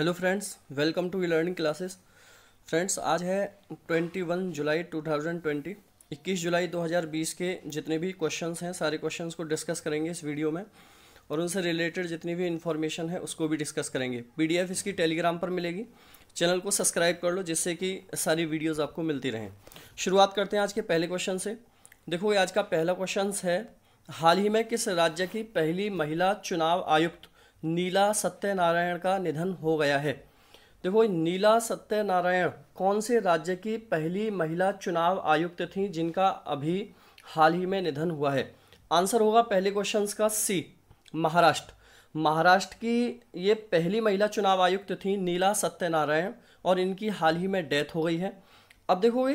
Hello friends, welcome to learning classes. Friends, आज है 21 जुलाई 2020। 21 जुलाई 2020 के जितने भी क्वेश्चंस हैं सारे क्वेश्चंस को डिस्कस करेंगे इस वीडियो में, और उनसे रिलेटेड जितनी भी इन्फॉर्मेशन है उसको भी डिस्कस करेंगे। पीडीएफ इसकी टेलीग्राम पर मिलेगी। चैनल को सब्सक्राइब कर लो जिससे कि सारी वीडियोज़ आपको मिलती रहें। शुरुआत करते हैं आज के पहले क्वेश्चन से। देखो, आज का पहला क्वेश्चन है, हाल ही में किस राज्य की पहली महिला चुनाव आयुक्त नीला सत्यनारायण का निधन हो गया है। देखो, नीला सत्यनारायण कौन से राज्य की पहली महिला चुनाव आयुक्त थी जिनका अभी हाल ही में निधन हुआ है। आंसर होगा पहले क्वेश्चन का सी, महाराष्ट्र। महाराष्ट्र की ये पहली महिला चुनाव आयुक्त थी नीला सत्यनारायण, और इनकी हाल ही में डेथ हो गई है। अब देखो,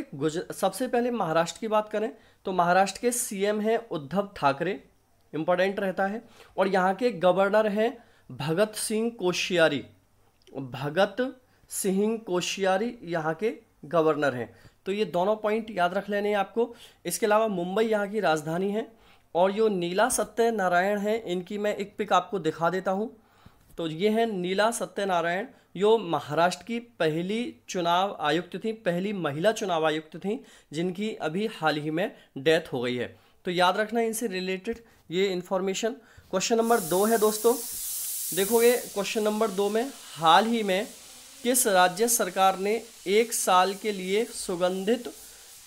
सबसे पहले महाराष्ट्र की बात करें तो महाराष्ट्र के सीएम हैं उद्धव ठाकरे, इंपॉर्टेंट रहता है, और यहाँ के गवर्नर हैं भगत सिंह कोश्यारी। भगत सिंह कोश्यारी यहाँ के गवर्नर हैं। तो ये दोनों पॉइंट याद रख लेने हैं आपको। इसके अलावा मुंबई यहाँ की राजधानी है, और जो नीला सत्यनारायण है इनकी मैं एक पिक आपको दिखा देता हूँ। तो ये है नीला सत्यनारायण, जो महाराष्ट्र की पहली चुनाव आयुक्त थी, पहली महिला चुनाव आयुक्त थी जिनकी अभी हाल ही में डेथ हो गई है। तो याद रखना इनसे रिलेटेड ये इन्फॉर्मेशन। क्वेश्चन नंबर 2 है दोस्तों। देखोगे, क्वेश्चन नंबर 2 में हाल ही में किस राज्य सरकार ने 1 साल के लिए सुगंधित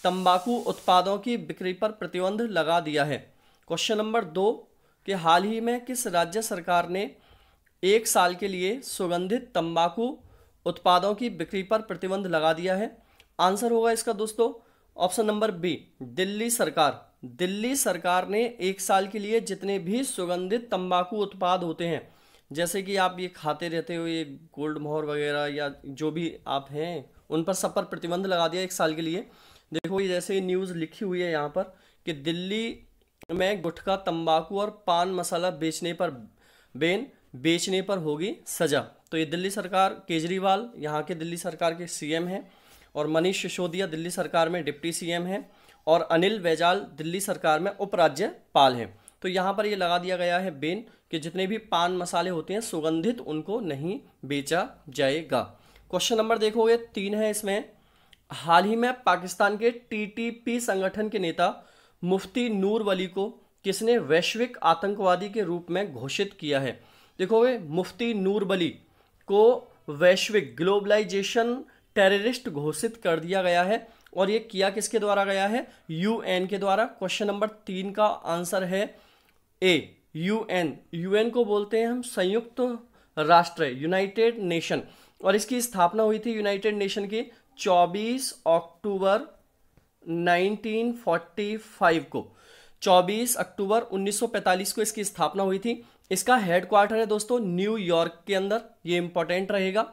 तंबाकू उत्पादों की बिक्री पर प्रतिबंध लगा दिया है। क्वेश्चन नंबर 2 कि हाल ही में किस राज्य सरकार ने 1 साल के लिए सुगंधित तंबाकू उत्पादों की बिक्री पर प्रतिबंध लगा दिया है। आंसर होगा इसका दोस्तों ऑप्शन नंबर बी, दिल्ली सरकार। दिल्ली सरकार ने 1 साल के लिए जितने भी सुगंधित तंबाकू उत्पाद होते हैं, जैसे कि आप ये खाते रहते हो, ये गोल्ड मोहर वगैरह या जो भी आप हैं, उन पर सब पर प्रतिबंध लगा दिया 1 साल के लिए। देखो, ये जैसे न्यूज़ लिखी हुई है यहाँ पर कि दिल्ली में गुटखा, तंबाकू और पान मसाला बेचने पर होगी सजा। तो ये दिल्ली सरकार, केजरीवाल यहाँ के दिल्ली सरकार के सीएम हैं, और मनीष सिसोदिया दिल्ली सरकार में डिप्टी सीएम हैं, और अनिल बैजल दिल्ली सरकार में उपराज्यपाल हैं। तो यहाँ पर ये लगा दिया गया है बैन कि जितने भी पान मसाले होते हैं सुगंधित, उनको नहीं बेचा जाएगा। क्वेश्चन नंबर देखोगे 3 है इसमें, हाल ही में पाकिस्तान के टीटीपी संगठन के नेता मुफ्ती नूर वली को किसने वैश्विक आतंकवादी के रूप में घोषित किया है। देखोगे, मुफ्ती नूर वली को वैश्विक ग्लोबलाइजेशन टेररिस्ट घोषित कर दिया गया है, और ये किया किसके द्वारा गया है? यूएन के द्वारा। क्वेश्चन नंबर 3 का आंसर है ए, यूएन। यूएन को बोलते हैं हम संयुक्त राष्ट्र, यूनाइटेड नेशन, और इसकी स्थापना हुई थी यूनाइटेड नेशन की 24 अक्टूबर 1945 को। 24 अक्टूबर 1945 को इसकी स्थापना हुई थी। इसका हेडक्वार्टर है दोस्तों न्यूयॉर्क के अंदर, ये इंपॉर्टेंट रहेगा।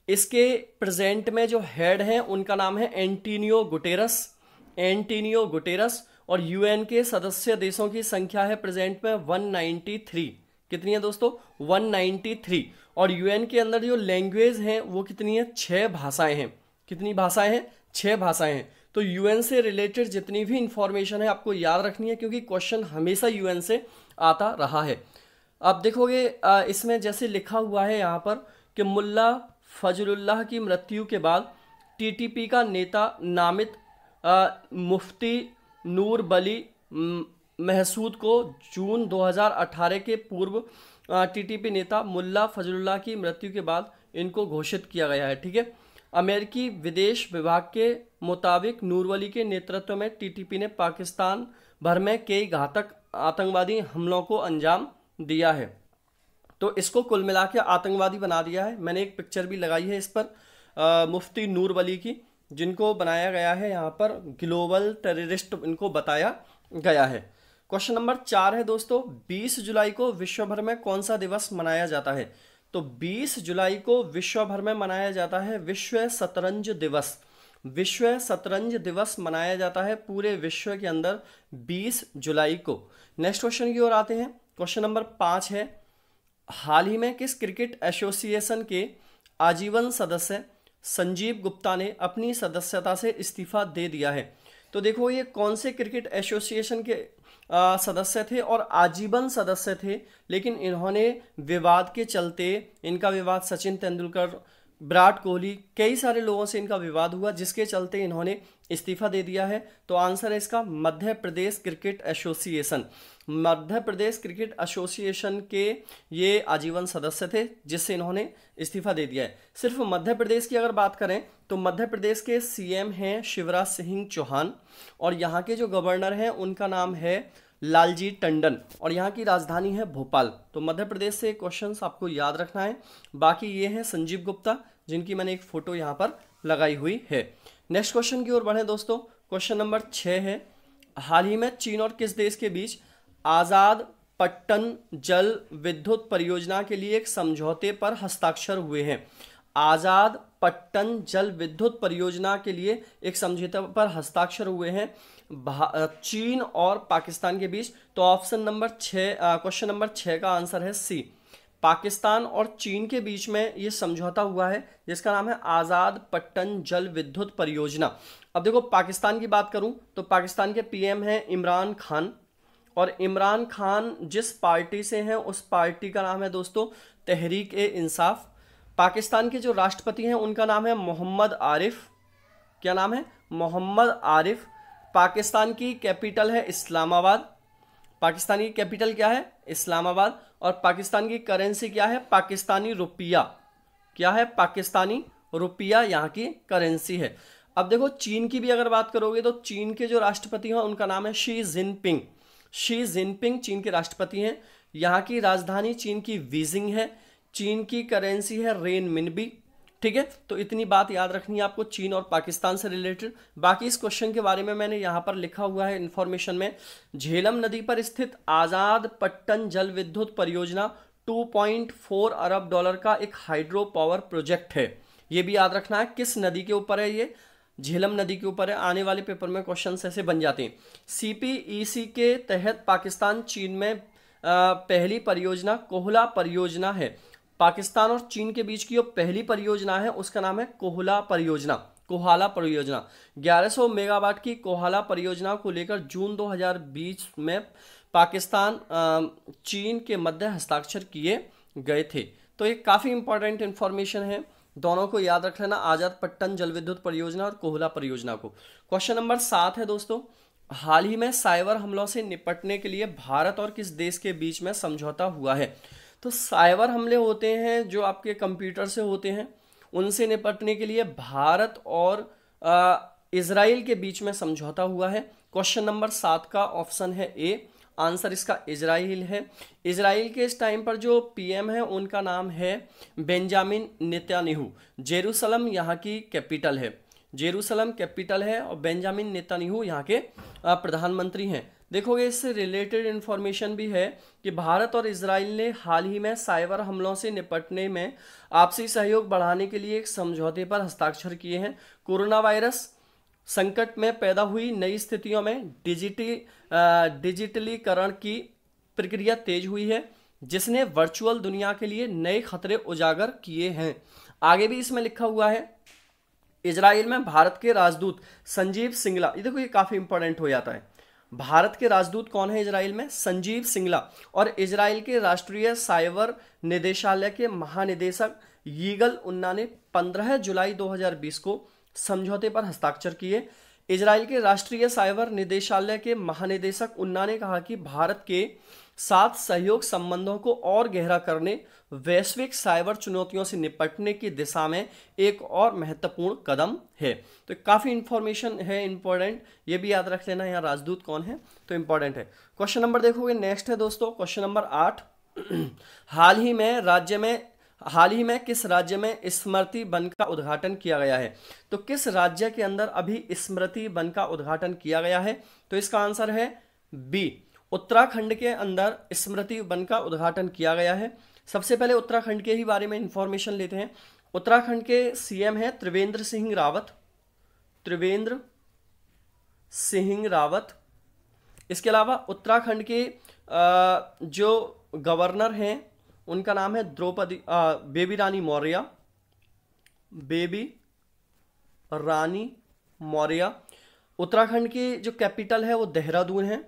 इसके प्रेजेंट में जो हेड हैं उनका नाम है एंटोनियो गुटेरस। एंटोनियो गुटेरस, और यूएन के सदस्य देशों की संख्या है प्रेजेंट में 193। कितनी है दोस्तों? 193। और यूएन के अंदर जो लैंग्वेज हैं वो कितनी है? 6 भाषाएं हैं। कितनी भाषाएं हैं? 6 भाषाएं हैं। तो यूएन से रिलेटेड जितनी भी इंफॉर्मेशन है आपको याद रखनी है, क्योंकि क्वेश्चन हमेशा यूएन से आता रहा है। अब देखोगे, इसमें जैसे लिखा हुआ है यहाँ पर कि मुल्ला फजलुल्लाह की मृत्यु के बाद टीटीपी का नेता नामित मुफ्ती नूर वली महसूद को जून 2018 के पूर्व टीटीपी नेता मुल्ला फजलुल्लाह की मृत्यु के बाद इनको घोषित किया गया है। ठीक है। अमेरिकी विदेश विभाग के मुताबिक नूर वली के नेतृत्व में टीटीपी ने पाकिस्तान भर में कई घातक आतंकवादी हमलों को अंजाम दिया है। तो इसको कुल मिला के आतंकवादी बना दिया है। मैंने एक पिक्चर भी लगाई है इस पर मुफ्ती नूर वली की, जिनको बनाया गया है यहाँ पर ग्लोबल टेररिस्ट इनको बताया गया है। क्वेश्चन नंबर 4 है दोस्तों, 20 जुलाई को विश्व भर में कौन सा दिवस मनाया जाता है? तो 20 जुलाई को विश्व भर में मनाया जाता है विश्व शतरंज दिवस। विश्व शतरंज दिवस मनाया जाता है पूरे विश्व के अंदर 20 जुलाई को। नेक्स्ट क्वेश्चन की ओर आते हैं। क्वेश्चन नंबर 5 है, हाल ही में किस क्रिकेट एसोसिएशन के आजीवन सदस्य संजीव गुप्ता ने अपनी सदस्यता से इस्तीफा दे दिया है? तो देखो, ये कौन से क्रिकेट एसोसिएशन के सदस्य थे और आजीवन सदस्य थे, लेकिन इन्होंने विवाद के चलते, इनका विवाद सचिन तेंदुलकर, विराट कोहली, कई सारे लोगों से इनका विवाद हुआ, जिसके चलते इन्होंने इस्तीफा दे दिया है। तो आंसर है इसका Madhya Pradesh cricket association. Madhya Pradesh cricket association के ये आजीवन सदस्य थे, जिससे इन्होंने इस्तीफा दे दिया है। सिर्फ मध्य प्रदेश की अगर बात करें तो मध्य प्रदेश के सीएम हैं शिवराज सिंह चौहान, और यहाँ के जो गवर्नर हैं उनका नाम है लालजी टंडन, और यहाँ की राजधानी है भोपाल। तो मध्य प्रदेश से क्वेश्चंस आपको याद रखना है। बाकी ये हैं संजीव गुप्ता, जिनकी मैंने एक फोटो यहाँ पर लगाई हुई है। नेक्स्ट क्वेश्चन की ओर बढ़े दोस्तों। क्वेश्चन नंबर 6 है, हाल ही में चीन और किस देश के बीच आजाद पट्टन जल विद्युत परियोजना के लिए एक समझौते पर हस्ताक्षर हुए हैं? आजाद पट्टन जल विद्युत परियोजना के लिए एक समझौते पर हस्ताक्षर हुए हैं चीन और पाकिस्तान के बीच। तो ऑप्शन नंबर 6, क्वेश्चन नंबर 6 का आंसर है सी, पाकिस्तान और चीन के बीच में ये समझौता हुआ है, जिसका नाम है आजाद पट्टन जल विद्युत परियोजना। अब देखो, पाकिस्तान की बात करूं तो पाकिस्तान के पीएम हैं इमरान खान, और इमरान खान जिस पार्टी से हैं उस पार्टी का नाम है दोस्तों तहरीक ए इंसाफ। पाकिस्तान के जो राष्ट्रपति हैं उनका नाम है मोहम्मद आरिफ। क्या नाम है? मोहम्मद आरिफ। पाकिस्तान की कैपिटल है इस्लामाबाद। पाकिस्तान की कैपिटल क्या है? इस्लामाबाद। और पाकिस्तान की करेंसी क्या है? पाकिस्तानी रुपया। क्या है? पाकिस्तानी रुपया यहाँ की करेंसी है। अब देखो, चीन की भी अगर बात करोगे तो चीन के जो राष्ट्रपति हैं उनका नाम है शी जिनपिंग। शी जिनपिंग चीन के राष्ट्रपति हैं। यहाँ की राजधानी चीन की बीजिंग है। चीन की करेंसी है रेनमिनबी। ठीक है, तो इतनी बात याद रखनी है आपको चीन और पाकिस्तान से रिलेटेड। बाकी इस क्वेश्चन के बारे में मैंने यहाँ पर लिखा हुआ है इंफॉर्मेशन में। झेलम नदी पर स्थित आजाद पट्टन जल विद्युत परियोजना 2.4 अरब डॉलर का एक हाइड्रो पावर प्रोजेक्ट है। ये भी याद रखना है किस नदी के ऊपर है ये? झेलम नदी के ऊपर है। आने वाले पेपर में क्वेश्चन ऐसे बन जाते हैं। सीपीईसी के तहत पाकिस्तान चीन में पहली परियोजना कोहला परियोजना है। पाकिस्तान और चीन के बीच की जो पहली परियोजना है उसका नाम है कोहला परियोजना। कोहाला परियोजना 1100 मेगावाट की कोहाला परियोजना को लेकर जून 2020 में पाकिस्तान चीन के मध्य हस्ताक्षर किए गए थे। तो ये काफ़ी इंपॉर्टेंट इंफॉर्मेशन है, दोनों को याद रख लेना, आजाद पट्टन जल विद्युत परियोजना और कोहला परियोजना को। क्वेश्चन नंबर 7 है दोस्तों, हाल ही में साइबर हमलों से निपटने के लिए भारत और किस देश के बीच में समझौता हुआ है? तो साइबर हमले होते हैं जो आपके कंप्यूटर से होते हैं, उनसे निपटने के लिए भारत और इजराइल के बीच में समझौता हुआ है। क्वेश्चन नंबर 7 का ऑप्शन है ए, आंसर इसका इजराइल है। इजराइल के इस टाइम पर जो पीएम है उनका नाम है बेंजामिन नेतन्याहू। जेरूसलम यहाँ की कैपिटल है। जेरूसलम कैपिटल है और बेंजामिन नेतन्याहू यहाँ के प्रधानमंत्री हैं। देखोगे इससे रिलेटेड इंफॉर्मेशन भी है कि भारत और इजराइल ने हाल ही में साइबर हमलों से निपटने में आपसी सहयोग बढ़ाने के लिए एक समझौते पर हस्ताक्षर किए हैं। कोरोना वायरस संकट में पैदा हुई नई स्थितियों में डिजिटलीकरण की प्रक्रिया तेज हुई है, जिसने वर्चुअल दुनिया के लिए नए खतरे उजागर किए हैं। आगे भी इसमें लिखा हुआ है, इजराइल में भारत के राजदूत संजीव सिंगला, ये देखो ये काफी इंपॉर्टेंट हो जाता है। भारत के राजदूत कौन है इजराइल में? संजीव सिंगला। और इजराइल के राष्ट्रीय साइबर निदेशालय के महानिदेशक यीगल उन्ना ने 15 जुलाई 2020 को समझौते पर हस्ताक्षर किए। इजराइल के राष्ट्रीय साइबर निदेशालय के महानिदेशक उन्ना ने कहा कि भारत के साथ सहयोग संबंधों को और गहरा करने, वैश्विक साइबर चुनौतियों से निपटने की दिशा में एक और महत्वपूर्ण कदम है। तो काफ़ी इंफॉर्मेशन है इंपॉर्टेंट, ये भी याद रख लेना यहाँ राजदूत कौन है तो इंपॉर्टेंट है। क्वेश्चन नंबर देखोगे नेक्स्ट है दोस्तों, क्वेश्चन नंबर 8। हाल ही में किस राज्य में स्मृति वन का उद्घाटन किया गया है? तो किस राज्य के अंदर अभी स्मृति वन का उद्घाटन किया गया है? तो इसका आंसर है बी, उत्तराखंड के अंदर स्मृति वन का उद्घाटन किया गया है। सबसे पहले उत्तराखंड के ही बारे में इंफॉर्मेशन लेते हैं। उत्तराखंड के सीएम हैं त्रिवेंद्र सिंह रावत। त्रिवेंद्र सिंह रावत। इसके अलावा उत्तराखंड के जो गवर्नर हैं उनका नाम है बेबी रानी मौर्य। बेबी रानी मौर्य। उत्तराखंड की जो कैपिटल है वो देहरादून है।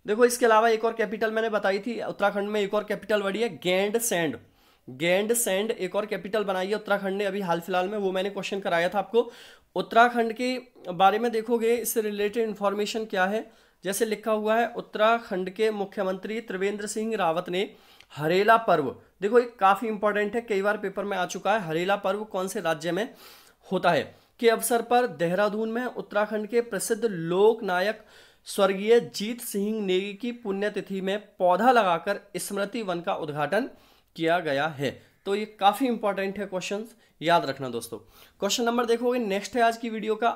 देखो इसके अलावा एक और कैपिटल मैंने बताई थी उत्तराखंड में, एक और कैपिटल बड़ी है गैंडसैंड। गैंडसैंड एक और कैपिटल बनाई है उत्तराखंड ने अभी हाल फिलहाल में, वो मैंने क्वेश्चन कराया था आपको। उत्तराखंड के बारे में देखोगे इससे रिलेटेड इंफॉर्मेशन क्या है, जैसे लिखा हुआ है उत्तराखंड के मुख्यमंत्री त्रिवेंद्र सिंह रावत ने हरेला पर्व, देखो ये काफी इंपॉर्टेंट है, कई बार पेपर में आ चुका है, हरेला पर्व कौन से राज्य में होता है, के अवसर पर देहरादून में उत्तराखंड के प्रसिद्ध लोक नायक स्वर्गीय जीत सिंह नेगी की पुण्यतिथि में पौधा लगाकर स्मृति वन का उद्घाटन किया गया है। तो ये काफी इंपॉर्टेंट है, क्वेश्चन याद रखना दोस्तों। क्वेश्चन नंबर देखोगे नेक्स्ट है आज की वीडियो का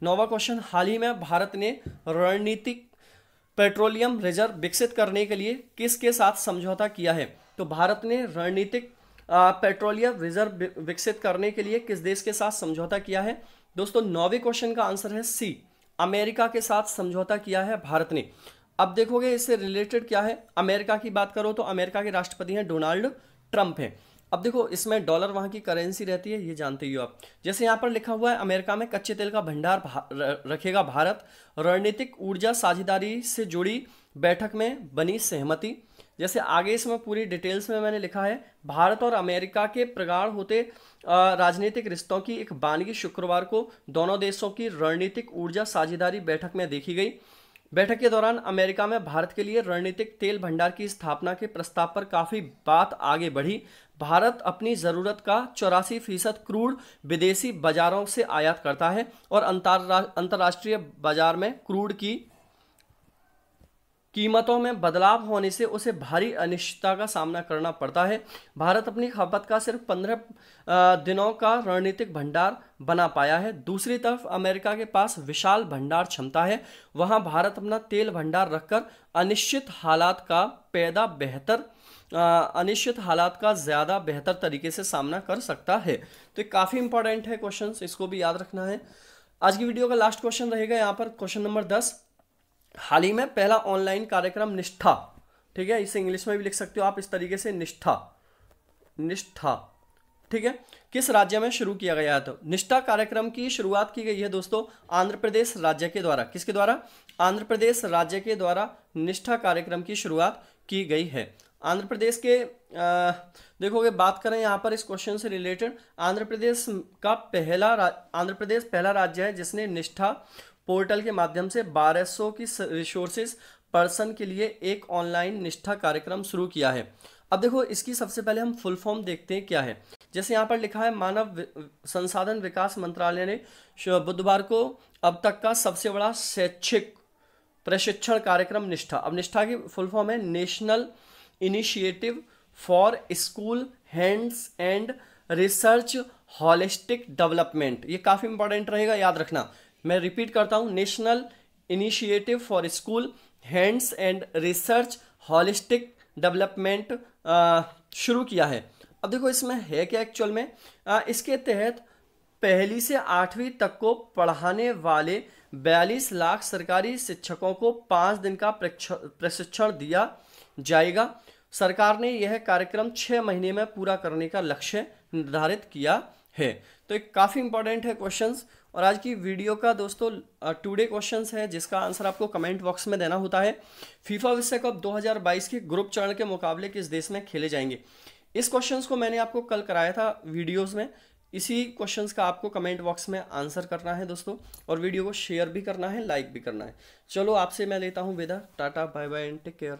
9वां क्वेश्चन, हाल ही में भारत ने रणनीतिक पेट्रोलियम रिजर्व विकसित करने के लिए किसके साथ समझौता किया है। तो भारत ने रणनीतिक पेट्रोलियम रिजर्व विकसित करने के लिए किस देश के साथ समझौता किया है दोस्तों। 9वें क्वेश्चन का आंसर है सी, अमेरिका के साथ समझौता किया है भारत ने। अब देखोगे इससे रिलेटेड क्या है, अमेरिका की बात करो तो अमेरिका के राष्ट्रपति हैं डोनाल्ड ट्रंप हैं। अब देखो इसमें डॉलर वहां की करेंसी रहती है, ये जानते ही हो आप। जैसे यहाँ पर लिखा हुआ है अमेरिका में कच्चे तेल का भंडार रखेगा भारत, रणनीतिक ऊर्जा साझेदारी से जुड़ी बैठक में बनी सहमति। जैसे आगे इसमें पूरी डिटेल्स में मैंने लिखा है, भारत और अमेरिका के प्रगाढ़ होते राजनीतिक रिश्तों की एक बानगी शुक्रवार को दोनों देशों की रणनीतिक ऊर्जा साझेदारी बैठक में देखी गई। बैठक के दौरान अमेरिका में भारत के लिए रणनीतिक तेल भंडार की स्थापना के प्रस्ताव पर काफी बात आगे बढ़ी। भारत अपनी जरूरत का 84% क्रूड विदेशी बाजारों से आयात करता है और अंतर्राष्ट्रीय बाजार में क्रूड की कीमतों में बदलाव होने से उसे भारी अनिश्चितता का सामना करना पड़ता है। भारत अपनी खपत का सिर्फ 15 दिनों का रणनीतिक भंडार बना पाया है। दूसरी तरफ अमेरिका के पास विशाल भंडार क्षमता है, वहां भारत अपना तेल भंडार रखकर अनिश्चित हालात का ज़्यादा बेहतर तरीके से सामना कर सकता है। तो ये काफ़ी इंपॉर्टेंट है क्वेश्चन, इसको भी याद रखना है। आज की वीडियो का लास्ट क्वेश्चन रहेगा यहाँ पर क्वेश्चन नंबर 10, हाल ही में पहला ऑनलाइन कार्यक्रम निष्ठा, ठीक है, इसे इंग्लिश में भी लिख सकते हो आप इस तरीके से निष्ठा, ठीक है, किस राज्य में शुरू किया गया है। तो निष्ठा कार्यक्रम की शुरुआत की गई है दोस्तों आंध्र प्रदेश राज्य के द्वारा। किसके द्वारा? आंध्र प्रदेश राज्य के द्वारा निष्ठा कार्यक्रम की शुरुआत की गई है। आंध्र प्रदेश के देखोगे बात करें यहाँ पर इस क्वेश्चन से रिलेटेड, आंध्र प्रदेश पहला राज्य है जिसने निष्ठा पोर्टल के माध्यम से 1200 की रिसोर्सेज पर्सन के लिए एक ऑनलाइन निष्ठा कार्यक्रम शुरू किया है। अब देखो इसकी सबसे पहले हम फुल फॉर्म देखते हैं क्या है। जैसे यहाँ पर लिखा है मानव संसाधन विकास मंत्रालय ने बुधवार को अब तक का सबसे बड़ा शैक्षिक प्रशिक्षण कार्यक्रम निष्ठा। अब निष्ठा की फुल फॉर्म है national initiative for school hands and research holistic development. ये काफी इंपॉर्टेंट रहेगा, याद रखना। मैं रिपीट करता हूं, national initiative for school hands and research holistic development शुरू किया है। अब देखो इसमें है क्या एक्चुअल में, इसके तहत पहली से 8वीं तक को पढ़ाने वाले 42 लाख सरकारी शिक्षकों को 5 दिन का प्रशिक्षण दिया जाएगा। सरकार ने यह कार्यक्रम 6 महीने में पूरा करने का लक्ष्य निर्धारित किया है। तो एक काफ़ी इंपॉर्टेंट है क्वेश्चंस। और आज की वीडियो का दोस्तों टुडे क्वेश्चंस है जिसका आंसर आपको कमेंट बॉक्स में देना होता है। फीफा विश्व कप 2022 के ग्रुप चरण के मुकाबले किस देश में खेले जाएंगे। इस क्वेश्चंस को मैंने आपको कल कराया था वीडियोस में, इसी क्वेश्चंस का आपको कमेंट बॉक्स में आंसर करना है दोस्तों, और वीडियो को शेयर भी करना है, लाइक भी करना है। चलो आपसे मैं लेता हूँ विदा, tata bye bye and take care.